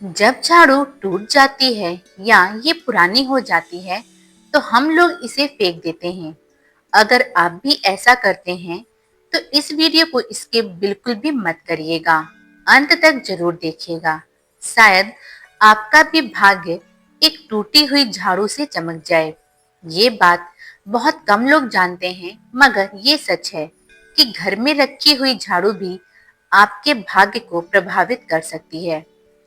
जब झाड़ू टूट जाती है या ये पुरानी हो जाती है तो हम लोग इसे फेंक देते हैं। अगर आप भी ऐसा करते हैं तो इस वीडियो को इसके बिल्कुल भी मत करिएगा। अंत तक जरूर देखिएगा। शायद आपका भी भाग्य एक टूटी हुई झाड़ू से चमक जाए। ये बात बहुत कम लोग जानते हैं, मगर ये सच है कि घर में रखी हुई झाड़ू भी आपके भाग्य को प्रभावित कर सकती है।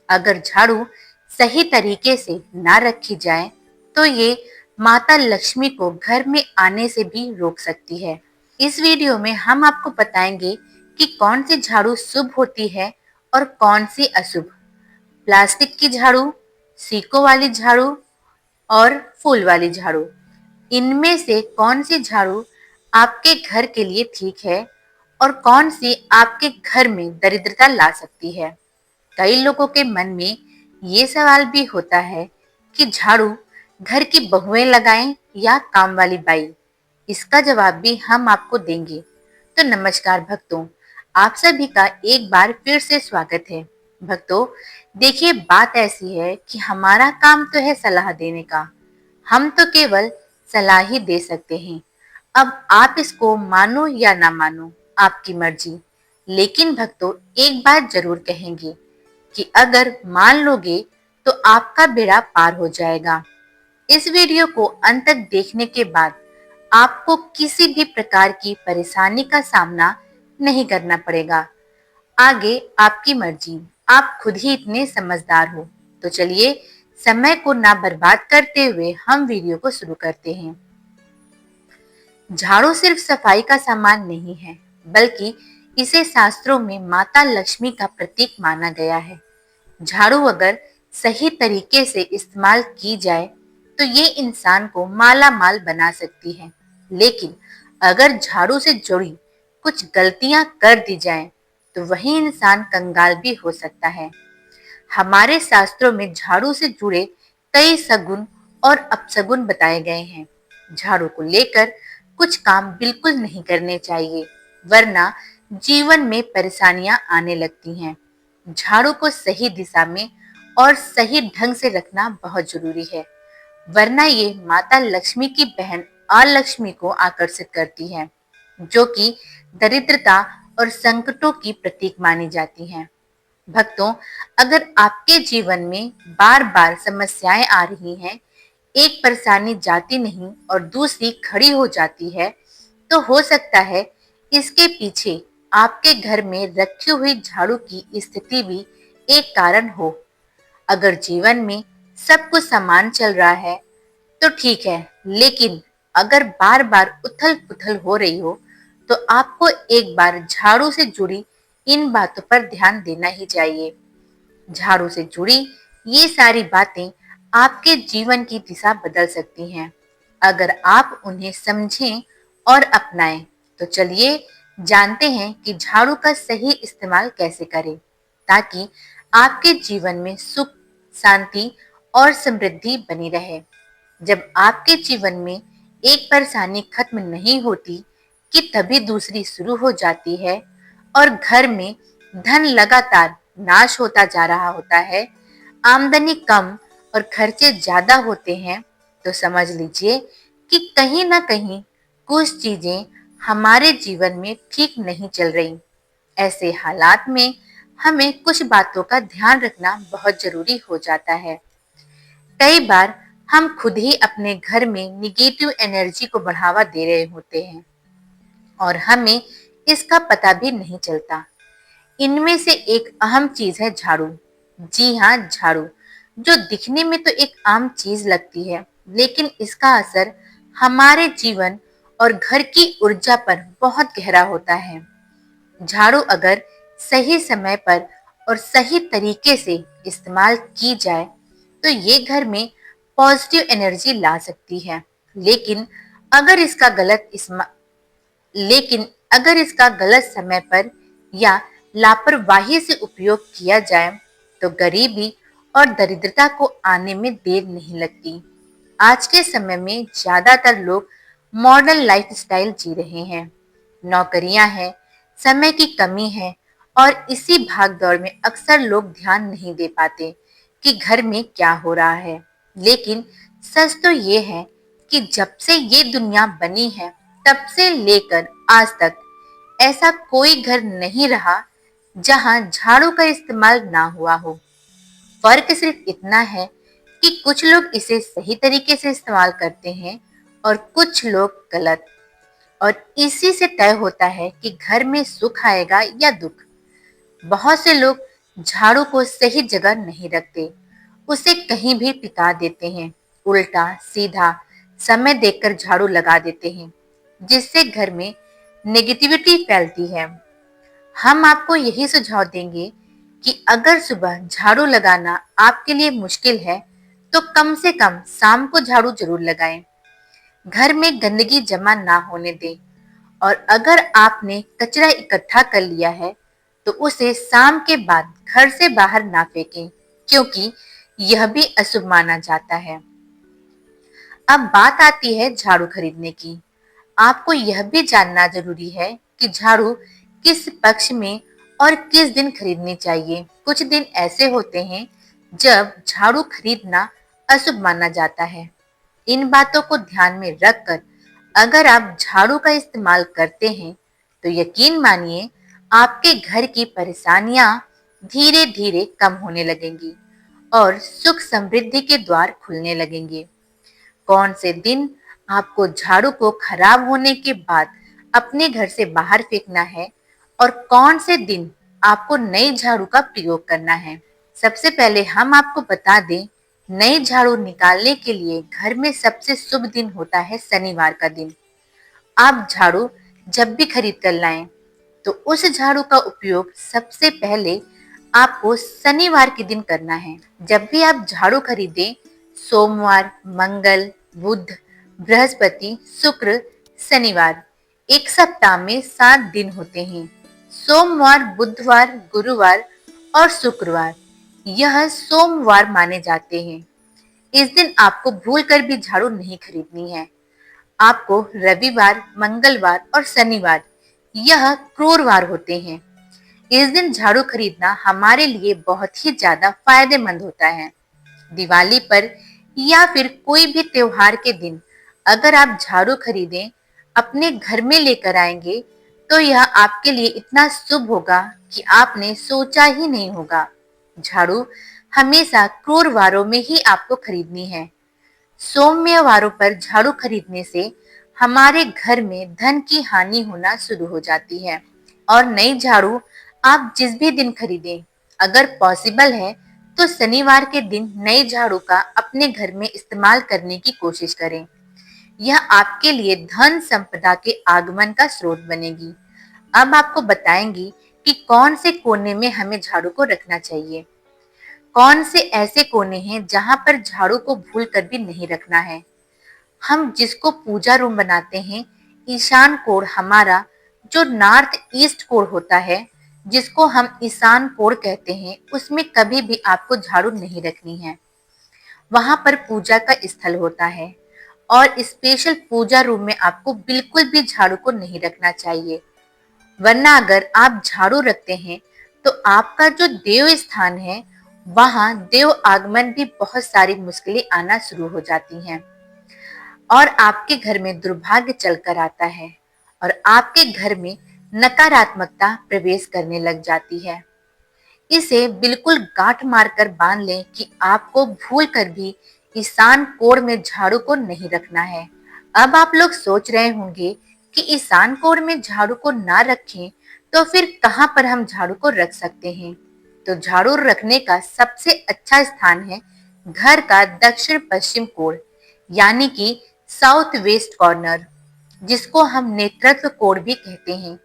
अगर झाड़ू सही तरीके से ना रखी जाए तो ये माता लक्ष्मी को घर में आने से भी रोक सकती है। इस वीडियो में हम आपको बताएंगे कि कौन सी झाड़ू शुभ होती है और कौन सी अशुभ। प्लास्टिक की झाड़ू, सीकों वाली झाड़ू और फूल वाली झाड़ू, इनमें से कौन सी झाड़ू आपके घर के लिए ठीक है और कौन सी आपके घर में दरिद्रता ला सकती है। कई लोगों के मन में ये सवाल भी होता है कि झाड़ू घर की बहुएं लगाएं या काम वाली बाई। इसका जवाब भी हम आपको देंगे। तो नमस्कार भक्तों, आप सभी का एक बार फिर से स्वागत है। भक्तों, देखिए, बात ऐसी है कि हमारा काम तो है सलाह देने का। हम तो केवल सलाह ही दे सकते हैं। अब आप इसको मानो या ना मानो, आपकी मर्जी। लेकिन भक्तों, एक बात जरूर कहेंगे कि अगर मान लोगे तो आपका बेड़ा पार हो जाएगा। इस वीडियो को अंत तक देखने के बाद आपको किसी भी प्रकार की परेशानी का सामना नहीं करना पड़ेगा। आगे आपकी मर्जी, आप खुद ही इतने समझदार हो। तो चलिए, समय को ना बर्बाद करते हुए हम वीडियो को शुरू करते हैं। झाड़ू सिर्फ सफाई का सामान नहीं है, बल्कि इसे शास्त्रों में माता लक्ष्मी का प्रतीक माना गया है। झाड़ू अगर सही तरीके से इस्तेमाल की जाए तो ये इंसान को माला माल बना सकती है। लेकिन अगर झाड़ू से जुड़ी कुछ गलतियां कर दी जाएं, तो वही इंसान कंगाल भी हो सकता है। हमारे शास्त्रों में झाड़ू से जुड़े कई सगुन और अपशगुन बताए गए हैं। झाड़ू को लेकर कुछ काम बिल्कुल नहीं करने चाहिए, वरना जीवन में परेशानियां आने लगती हैं। झाड़ू को सही दिशा में और सही ढंग से रखना बहुत जरूरी है, वरना ये माता लक्ष्मी की बहन अलक्ष्मी को आकर्षित करती है, जो कि दरिद्रता और संकटों की प्रतीक मानी जाती हैं। भक्तों, अगर आपके जीवन में बार बार समस्याएं आ रही हैं, एक परेशानी जाती नहीं और दूसरी खड़ी हो जाती है, तो हो सकता है इसके पीछे आपके घर में रखी हुई झाड़ू की स्थिति भी एक कारण हो। अगर जीवन में सब कुछ समान चल रहा है तो ठीक है, लेकिन अगर बार बार उथल पुथल हो रही हो तो आपको एक बार झाड़ू से जुड़ी इन बातों पर ध्यान देना ही चाहिए। झाड़ू से जुड़ी ये सारी बातें आपके जीवन की दिशा बदल सकती हैं, अगर आप उन्हें समझें और अपनाएं। तो चलिए जानते हैं कि झाड़ू का सही इस्तेमाल कैसे करें, ताकि आपके जीवन में सुख, शांति और समृद्धि बनी रहे। जब आपके जीवन में एक परेशानी खत्म नहीं होती कि तभी दूसरी शुरू हो जाती है और घर में धन लगातार नाश होता जा रहा होता है, आमदनी कम और खर्चे ज्यादा होते हैं, तो समझ लीजिए कि कहीं ना कहीं कुछ चीजें हमारे जीवन में ठीक नहीं चल रही। ऐसे हालात में हमें कुछ बातों का ध्यान रखना बहुत जरूरी हो जाता है। कई बार हम खुद ही अपने घर में निगेटिव एनर्जी को बढ़ावा दे रहे होते हैं और हमें इसका पता भी नहीं चलता। इनमें से एक अहम चीज है झाड़ू। जी हाँ, झाड़ू, जो दिखने में तो एक आम चीज लगती है, लेकिन इसका असर हमारे जीवन और घर की ऊर्जा पर बहुत गहरा होता है। झाड़ू अगर सही समय पर और सही तरीके से इस्तेमाल की जाए तो ये घर में पॉजिटिव एनर्जी ला सकती है। लेकिन अगर इसका गलत इस्मा लेकिन अगर इसका गलत समय पर या लापरवाही से उपयोग किया जाए तो गरीबी और दरिद्रता को आने में देर नहीं लगती। आज के समय में ज्यादातर लोग मॉडर्न लाइफस्टाइल जी रहे हैं। नौकरियां हैं, समय की कमी है और इसी भागदौड़ में अक्सर लोग ध्यान नहीं दे पाते कि घर में क्या हो रहा है, लेकिन सच तो ये है कि जब से ये दुनिया बनी है तब से लेकर आज तक ऐसा कोई घर नहीं रहा जहां झाड़ू का इस्तेमाल ना हुआ हो। फर्क सिर्फ इतना है कि कुछ लोग इसे सही तरीके से इस्तेमाल करते हैं और कुछ लोग गलत, और इसी से तय होता है कि घर में सुख आएगा या दुख। बहुत से लोग झाड़ू को सही जगह नहीं रखते, उसे कहीं भी टिका देते हैं, उल्टा सीधा समय देखकर झाड़ू लगा देते हैं, जिससे घर में नेगेटिविटी फैलती है। हम आपको यही सुझाव देंगे कि अगर सुबह झाड़ू लगाना आपके लिए मुश्किल है, तो कम से कम शाम को झाड़ू जरूर लगाएं। घर में गंदगी जमा ना होने दें, और अगर आपने कचरा इकट्ठा कर लिया है तो उसे शाम के बाद घर से बाहर ना फेंकें, क्योंकि यह भी अशुभ माना जाता है। अब बात आती है झाड़ू खरीदने की। आपको यह भी जानना जरूरी है कि झाड़ू किस पक्ष में और किस दिन खरीदनी चाहिए। कुछ दिन ऐसे होते हैं जब झाड़ू खरीदना अशुभ माना जाता है। इन बातों को ध्यान में रखकर अगर आप झाड़ू का इस्तेमाल करते हैं तो यकीन मानिए आपके घर की परेशानियां धीरे धीरे कम होने लगेंगी और सुख समृद्धि के द्वार खुलने लगेंगे। कौन से दिन आपको झाड़ू को खराब होने के बाद अपने घर से बाहर फेंकना है और कौन से दिन आपको नई झाड़ू का प्रयोग करना है। सबसे पहले हम आपको बता दें, नई झाड़ू निकालने के लिए घर में सबसे शुभ दिन होता है शनिवार का दिन। आप झाड़ू जब भी खरीद कर लाएं, तो उस झाड़ू का उपयोग सबसे पहले आपको शनिवार के दिन करना है। जब भी आप झाड़ू खरीदें, सोमवार, मंगल, बुध, बृहस्पति, शुक्र, शनिवार, एक सप्ताह में 7 दिन होते हैं। सोमवार, बुधवार, गुरुवार और शुक्रवार यह सोमवार माने जाते हैं। इस दिन आपको भूल कर भी झाड़ू नहीं खरीदनी है। आपको रविवार, मंगलवार और शनिवार यह क्रूरवार होते हैं। इस दिन झाड़ू खरीदना हमारे लिए बहुत ही ज्यादा फायदेमंद होता है। दिवाली पर या फिर कोई भी त्योहार के दिन अगर आप झाड़ू खरीदें, अपने घर में लेकर आएंगे, तो यह आपके लिए इतना शुभ होगा कि आपने सोचा ही नहीं होगा। झाड़ू हमेशा क्रूर वारों में ही आपको खरीदनी है। सोमवारों पर झाड़ू खरीदने से हमारे घर में धन की हानि होना शुरू हो जाती है। और नई झाड़ू आप जिस भी दिन खरीदें, अगर पॉसिबल है तो शनिवार के दिन नई झाड़ू का अपने घर में इस्तेमाल करने की कोशिश करें। यह आपके लिए धन संपदा के आगमन का स्रोत बनेगी। अब आपको बताएंगी कि कौन से कोने में हमें झाड़ू को रखना चाहिए। कौन से ऐसे कोने हैं जहां पर झाड़ू को भूल कर भी नहीं रखना है। हम जिसको पूजा रूम बनाते हैं, ईशान कोण हमारा जो नॉर्थ ईस्ट कोण होता है, जिसको हम ईशान कोण कहते हैं, उसमें कभी भी आपको झाड़ू नहीं रखनी है। वहां पर पूजा का स्थल होता है और स्पेशल पूजा रूम में आपको बिल्कुल भी झाड़ू को नहीं रखना चाहिए। वरना अगर आप झाड़ू रखते हैं तो आपका जो देव स्थान है, वहां देव आगमन भी बहुत सारी मुश्किलें आना शुरू हो जाती हैं और आपके घर में दुर्भाग्य चलकर आता है और आपके घर में नकारात्मकता प्रवेश करने लग जाती है। इसे बिल्कुल गांठ मारकर बांध लें कि आपको भूल कर भी ईशान कोण में झाड़ू को नहीं रखना है। अब आप लोग सोच रहे होंगे कि ईशान कोण में झाड़ू को ना रखें तो फिर कहां पर हम झाड़ू को रख सकते हैं। तो झाड़ू रखने का सबसे अच्छा स्थान है घर का दक्षिण पश्चिम कोण, यानी कि साउथ वेस्ट कॉर्नर, जिसको हम नेतृत्व कोण भी कहते हैं।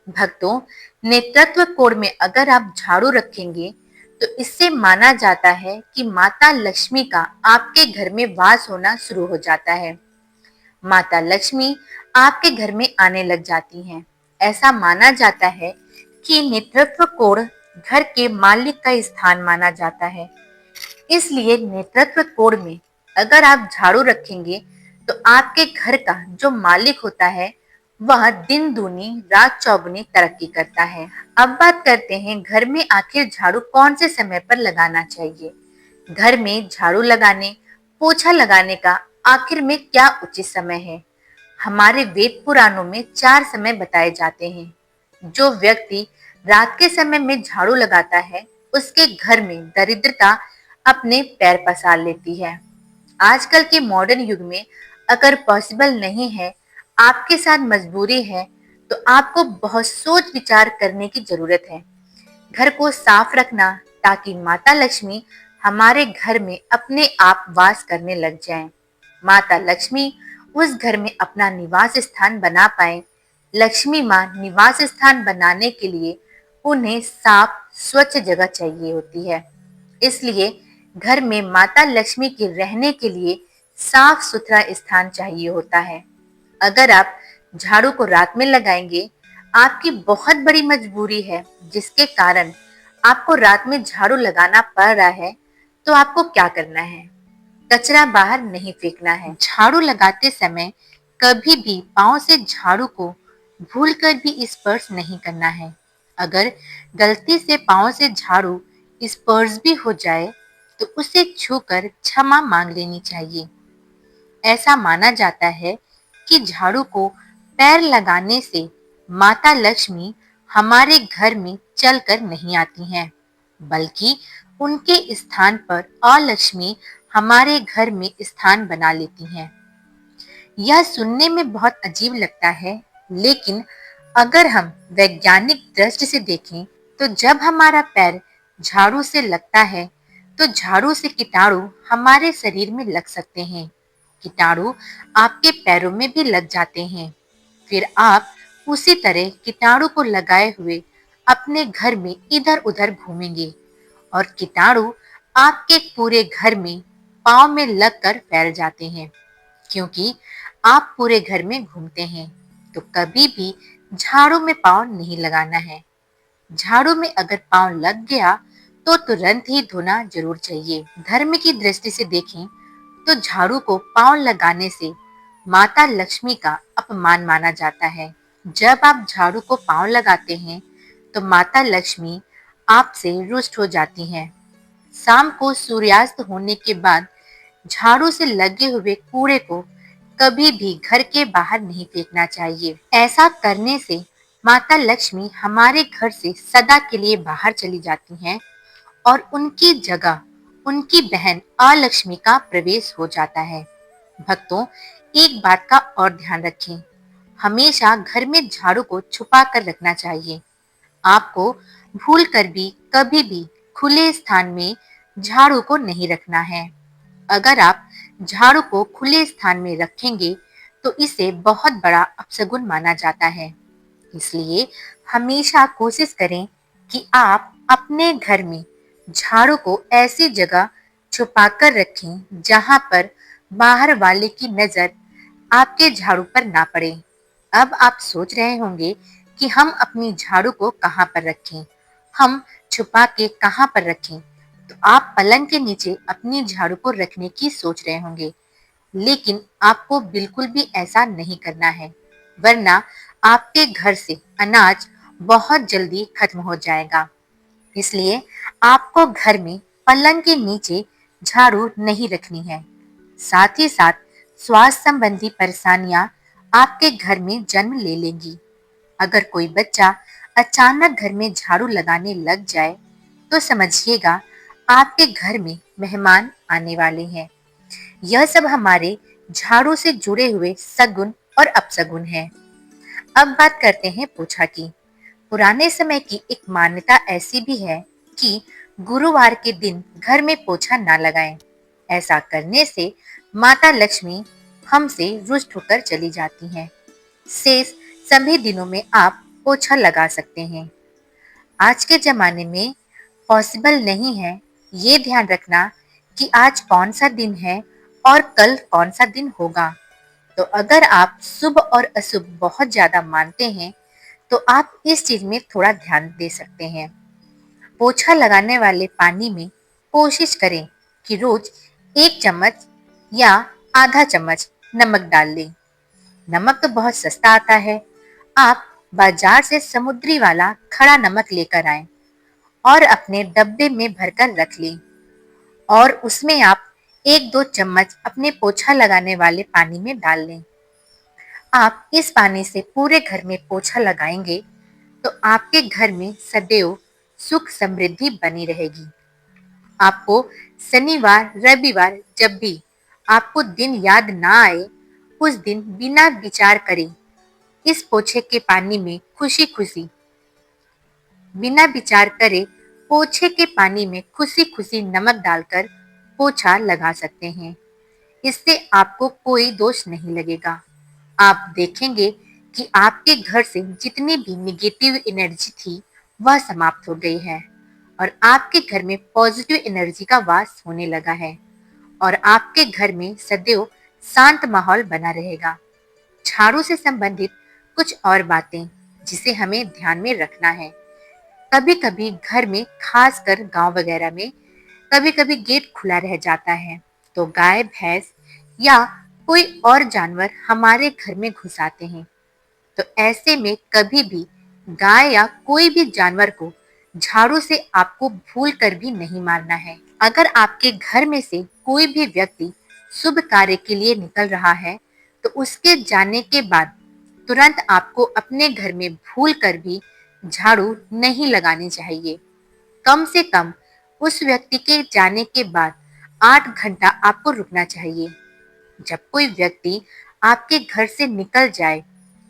भक्तों, नेतृत्व कोण में अगर आप झाड़ू रखेंगे तो इससे माना जाता है कि माता लक्ष्मी का आपके घर में वास होना शुरू हो जाता है। माता लक्ष्मी आपके घर में आने लग जाती हैं। ऐसा माना जाता है कि नेतृत्व कोण घर के मालिक का स्थान माना जाता है। इसलिए नेतृत्व कोण में अगर आप झाड़ू रखेंगे तो आपके घर का जो मालिक होता है वह दिन दूनी रात चौगुनी तरक्की करता है। अब बात करते हैं घर में आखिर झाड़ू कौन से समय पर लगाना चाहिए। घर में झाड़ू लगाने, पोछा लगाने का आखिर में क्या उचित समय है? हमारे वेद पुराणों में 4 समय बताए जाते हैं। जो व्यक्ति रात के समय में झाड़ू लगाता है, उसके घर में दरिद्रता अपने पैर पसार लेती है। आजकल के मॉडर्न युग में अगर पॉसिबल नहीं है, आपके साथ मजबूरी है, तो आपको बहुत सोच विचार करने की जरूरत है। घर को साफ रखना ताकि माता लक्ष्मी हमारे घर में अपने आप वास करने लग जाएं। माता लक्ष्मी उस घर में अपना निवास स्थान बना पाए। लक्ष्मी माँ निवास स्थान बनाने के लिए उन्हें साफ स्वच्छ जगह चाहिए होती है। इसलिए घर में माता लक्ष्मी के रहने के लिए साफ सुथरा स्थान चाहिए होता है। अगर आप झाड़ू को रात में लगाएंगे, आपकी बहुत बड़ी मजबूरी है जिसके कारण आपको रात में झाड़ू लगाना पड़ रहा है, तो आपको क्या करना है? कचरा बाहर नहीं फेंकना है। झाड़ू लगाते समय कभी भी पांव से झाड़ू को भूलकर भी स्पर्श नहीं करना है। अगर गलती से पांव से झाड़ू स्पर्श भी हो जाए, तो उसे छूकर क्षमा मांग लेनी चाहिए। ऐसा माना जाता है कि झाड़ू को पैर लगाने से माता लक्ष्मी हमारे घर में चलकर नहीं आती हैं, बल्कि उनके स्थान पर अलक्ष्मी हमारे घर में स्थान बना लेती हैं। यह सुनने में बहुत अजीब लगता है, लेकिन अगर हम वैज्ञानिक दृष्टि से देखें, तो जब हमारा पैर झाड़ू से लगता है, तो झाड़ू से कीटाणु हमारे शरीर में लग सकते हैं। कीटाणु आपके पैरों में भी लग जाते हैं। फिर आप उसी तरह कीटाणु को लगाए हुए अपने घर में इधर उधर घूमेंगे और कीटाणु आपके पूरे घर में पाँव में लगकर फैल जाते हैं। क्योंकि आप पूरे घर में घूमते हैं, तो कभी भी झाड़ू में पाँव नहीं लगाना है। झाड़ू में अगर पाँव लग गया, तो तुरंत ही धोना जरूर चाहिए। धर्म की दृष्टि से देखें, तो झाड़ू को पाँव लगाने से माता लक्ष्मी का अपमान माना जाता है। जब आप झाड़ू को पाँव लगाते हैं, तो माता लक्ष्मी आपसे रुष्ट हो जाती हैं। शाम को सूर्यास्त होने के बाद झाड़ू से लगे हुए कूड़े को कभी भी घर के बाहर नहीं फेंकना चाहिए। ऐसा करने से माता लक्ष्मी हमारे घर से सदा के लिए बाहर चली जाती हैं और उनकी जगह उनकी बहन अलक्ष्मी का प्रवेश हो जाता है। भक्तों, एक बात का और ध्यान रखें, हमेशा घर में झाड़ू को छुपा कर रखना चाहिए। आपको भूल कर भी कभी भी खुले स्थान में झाड़ू को नहीं रखना है। अगर आप झाड़ू को खुले स्थान में रखेंगे, तो इसे बहुत बड़ा अपशगुन माना जाता है। इसलिए हमेशा कोशिश करें कि आप अपने घर में झाड़ू को ऐसी जगह छुपाकर रखें जहां पर बाहर वाले की नजर आपके झाड़ू पर ना पड़े। अब आप सोच रहे होंगे कि हम अपनी झाड़ू को कहां पर रखें, हम छुपा के कहां पर रखें। तो आप पलंग के नीचे अपनी झाड़ू को रखने की सोच रहे होंगे, लेकिन आपको बिल्कुल भी ऐसा नहीं करना है, वरना आपके घर से अनाज बहुत जल्दी खत्म हो जाएगा। इसलिए आपको घर में पलंग के नीचे झाड़ू नहीं रखनी है। साथ ही साथ स्वास्थ्य संबंधी परेशानियां आपके घर में जन्म ले लेंगी। अगर कोई बच्चा अचानक घर में झाड़ू लगाने लग जाए, तो समझिएगा आपके घर में मेहमान आने वाले हैं। यह सब हमारे झाड़ू से जुड़े हुए सगुन और अपशगुन है। अब बात करते हैं पोछा की। पुराने समय की एक मान्यता ऐसी भी है कि गुरुवार के दिन घर में पोछा ना लगाएं। ऐसा करने से माता लक्ष्मी हमसे रुष्ट होकर चली जाती हैं। शेष सभी दिनों में आप पोछा लगा सकते हैं। आज के जमाने में पॉसिबल नहीं है। ये ध्यान रखना कि आज कौन सा दिन है और कल कौन सा दिन होगा। तो अगर आप शुभ और अशुभ बहुत ज्यादा मानते हैं, तो आप इस चीज में थोड़ा ध्यान दे सकते हैं। पोछा लगाने वाले पानी में कोशिश करें कि रोज 1 चम्मच या आधा चम्मच नमक डाल लें। नमक तो बहुत सस्ता आता है। आप बाजार से समुद्री वाला खड़ा नमक लेकर आएं और अपने डब्बे में भरकर रख लें। और उसमें आप 1-2 चम्मच अपने पोछा लगाने वाले पानी में डाल लें। आप इस पानी से पूरे घर में पोछा लगाएंगे तो आपके घर में सदैव सुख समृद्धि बनी रहेगी। आपको शनिवार रविवार जब भी आपको दिन याद ना आए, उस दिन बिना विचार करे इस पोछे के पानी में खुशी खुशी बिना विचार करे पोछे के पानी में खुशी खुशी नमक डालकर पोछा लगा सकते हैं। इससे आपको कोई दोष नहीं लगेगा। आप देखेंगे कि आपके घर से जितनी भी निगेटिव एनर्जी थी वह समाप्त हो गई है और आपके घर में पॉजिटिव एनर्जी का वास होने लगा है और आपके घर में सदैव शांत माहौल बना रहेगा। झाड़ू से संबंधित कुछ और बातें जिसे हमें ध्यान में रखना है। कभी-कभी घर में, खासकर गांव वगैरह में, कभी-कभी गेट खुला रह जाता है तो गाय, भैंस या कोई और जानवर हमारे घर में घुस आते हैं। तो ऐसे में कभी भी गाय या कोई भी जानवर को झाड़ू से आपको भूल कर भी नहीं मारना है। अगर आपके घर में से कोई भी व्यक्ति शुभ कार्य के लिए निकल रहा है तो उसके जाने के बाद तुरंत आपको अपने घर में भूल कर भी झाड़ू नहीं लगानी चाहिए। कम से कम उस व्यक्ति के जाने के बाद 8 घंटा आपको रुकना चाहिए। जब कोई व्यक्ति आपके घर से निकल जाए,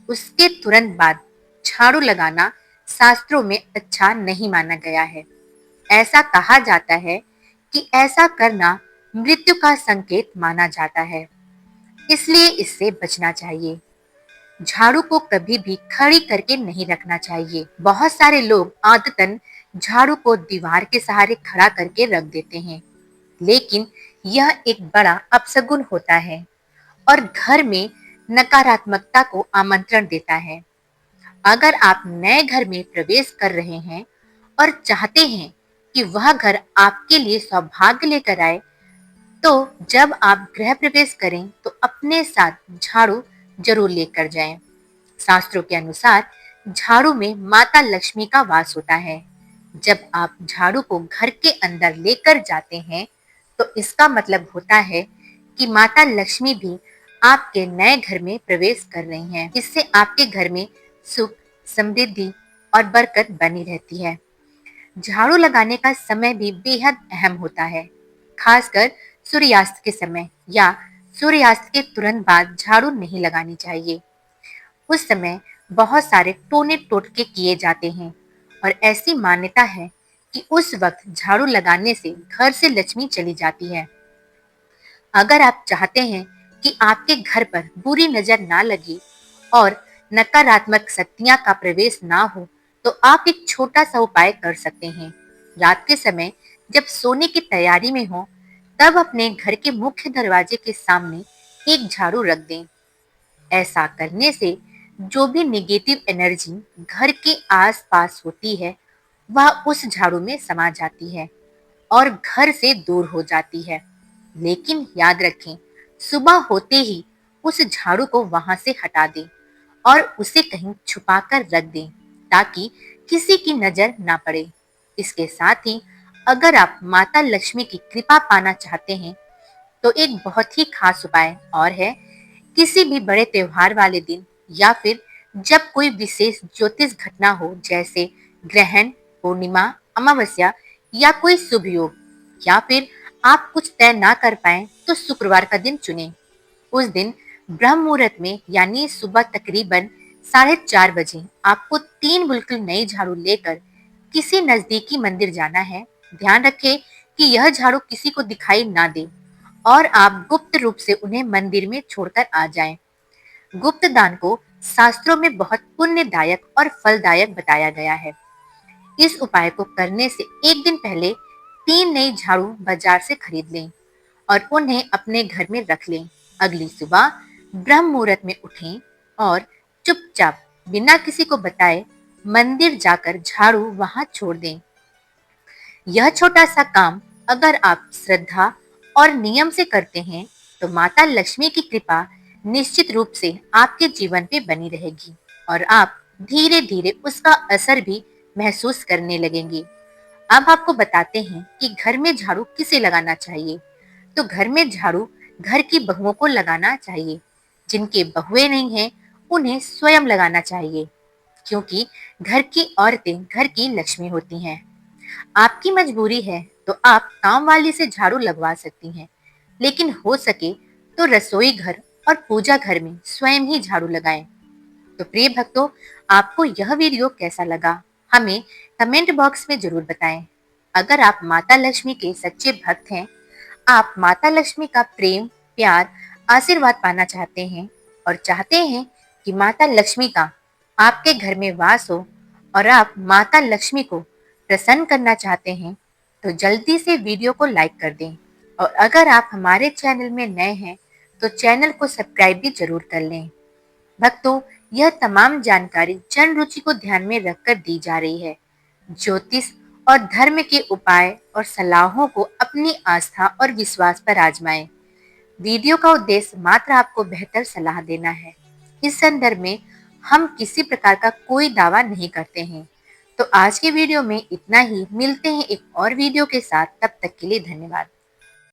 उसके तुरंत बाद झाड़ू लगाना शास्त्रों में अच्छा नहीं माना गया है। ऐसा कहा जाता है कि ऐसा करना मृत्यु का संकेत माना जाता है, इसलिए इससे बचना चाहिए। झाड़ू को कभी भी खड़ी करके नहीं रखना चाहिए। बहुत सारे लोग आदतन झाड़ू को दीवार के सहारे खड़ा करके रख देते हैं, लेकिन यह एक बड़ा अपशगुन होता है और घर में नकारात्मकता को आमंत्रण देता है। अगर आप नए घर में प्रवेश कर रहे हैं और चाहते हैं कि वह घर आपके लिए सौभाग्य लेकर आए, तो जब आप गृह प्रवेश करें तो अपने साथ झाड़ू जरूर लेकर जाएं। शास्त्रों के अनुसार झाड़ू में माता लक्ष्मी का वास होता है। जब आप झाड़ू को घर के अंदर लेकर जाते हैं तो इसका मतलब होता है कि माता लक्ष्मी भी आपके नए घर में प्रवेश कर रही हैं। इससे आपके घर में सुख, समृद्धि और बरकत बनी रहती है। झाड़ू लगाने का समय भी बेहद अहम होता है, खासकर सूर्यास्त के समय या सूर्यास्त के तुरंत बाद झाड़ू नहीं लगानी चाहिए। उस समय बहुत सारे टोने टोटके किए जाते हैं और ऐसी मान्यता है कि उस वक्त झाड़ू लगाने से घर से लक्ष्मी चली जाती है। अगर आप चाहते हैं कि आपके घर पर बुरी नजर ना लगे और नकारात्मक शक्तियां का प्रवेश ना हो, तो आप एक छोटा सा उपाय कर सकते हैं। रात के समय जब सोने की तैयारी में हो, तब अपने घर के मुख्य दरवाजे के सामने एक झाड़ू रख दें। ऐसा करने से जो भी नेगेटिव एनर्जी घर के आसपास होती है, वह उस झाड़ू में समा जाती है और घर से दूर हो जाती है। लेकिन याद रखें, सुबह होते ही उस झाड़ू को वहां से हटा दें और उसे कहीं छुपा कर रख दें ताकि किसी की नजर ना पड़े। इसके साथ ही अगर आप माता लक्ष्मी की कृपा पाना चाहते हैं तो एक बहुत ही खास उपाय और है। किसी भी बड़े त्योहार वाले दिन या फिर जब कोई विशेष ज्योतिष घटना हो, जैसे ग्रहण, पूर्णिमा, अमावस्या या कोई शुभ योग, या फिर आप कुछ तय ना कर पाए तो शुक्रवार का दिन चुनें। उस दिन ब्रह्म मुहूर्त में यानी सुबह तकरीबन 4:30 बजे आपको 3 बिल्कुल नई झाड़ू लेकर किसी नजदीकी मंदिर जाना है। ध्यान रखें कि यह झाड़ू किसी को दिखाई ना दे और आप गुप्त रूप से उन्हें मंदिर में छोड़कर आ जाएं। गुप्त दान को शास्त्रों में बहुत पुण्यदायक और फलदायक बताया गया है। इस उपाय को करने से एक दिन पहले 3 नई झाड़ू बाजार से खरीद लें और उन्हें अपने घर में रख लें। अगली सुबह ब्रह्म मुहूर्त में उठें और चुपचाप बिना किसी को बताए मंदिर जाकर झाड़ू वहां छोड़ दें। यह छोटा सा काम अगर आप श्रद्धा और नियम से करते हैं तो माता लक्ष्मी की कृपा निश्चित रूप से आपके जीवन पे बनी रहेगी और आप धीरे धीरे उसका असर भी महसूस करने लगेंगे। अब आपको बताते हैं कि घर में झाड़ू किसे लगाना चाहिए। तो घर में झाड़ू घर की बहुओं को लगाना चाहिए। जिनके बहुएं नहीं हैं, उन्हें स्वयं लगाना चाहिए, क्योंकि घर की औरतें घर की लक्ष्मी होती हैं। आपकी मजबूरी है तो आप काम वाली से झाड़ू लगवा सकती हैं, लेकिन हो सके तो रसोई घर और पूजा घर में स्वयं ही झाड़ू लगाएं। तो प्रिय भक्तों, आपको यह वीडियो कैसा लगा, हमें कमेंट बॉक्स में जरूर बताएं। अगर आप माता लक्ष्मी के सच्चे भक्त हैं, आप माता लक्ष्मी का प्रेम, प्यार, आशीर्वाद पाना चाहते हैं और चाहते हैं कि माता लक्ष्मी का आपके घर में वास हो और आप माता लक्ष्मी को प्रसन्न करना चाहते हैं, तो जल्दी से वीडियो को लाइक कर दें। और अगर आप हमारे चैनल में नए हैं, तो चैनल को सब्सक्राइब भी जरूर कर लें। भक्तों, यह तमाम जानकारी जन रुचि को ध्यान में रखकर दी जा रही है। ज्योतिष और धर्म के उपाय और सलाहों को अपनी आस्था और विश्वास पर आजमाएं। वीडियो का उद्देश्य मात्र आपको बेहतर सलाह देना है। इस संदर्भ में हम किसी प्रकार का कोई दावा नहीं करते हैं। तो आज के वीडियो में इतना ही। मिलते हैं एक और वीडियो के साथ। तब तक के लिए धन्यवाद।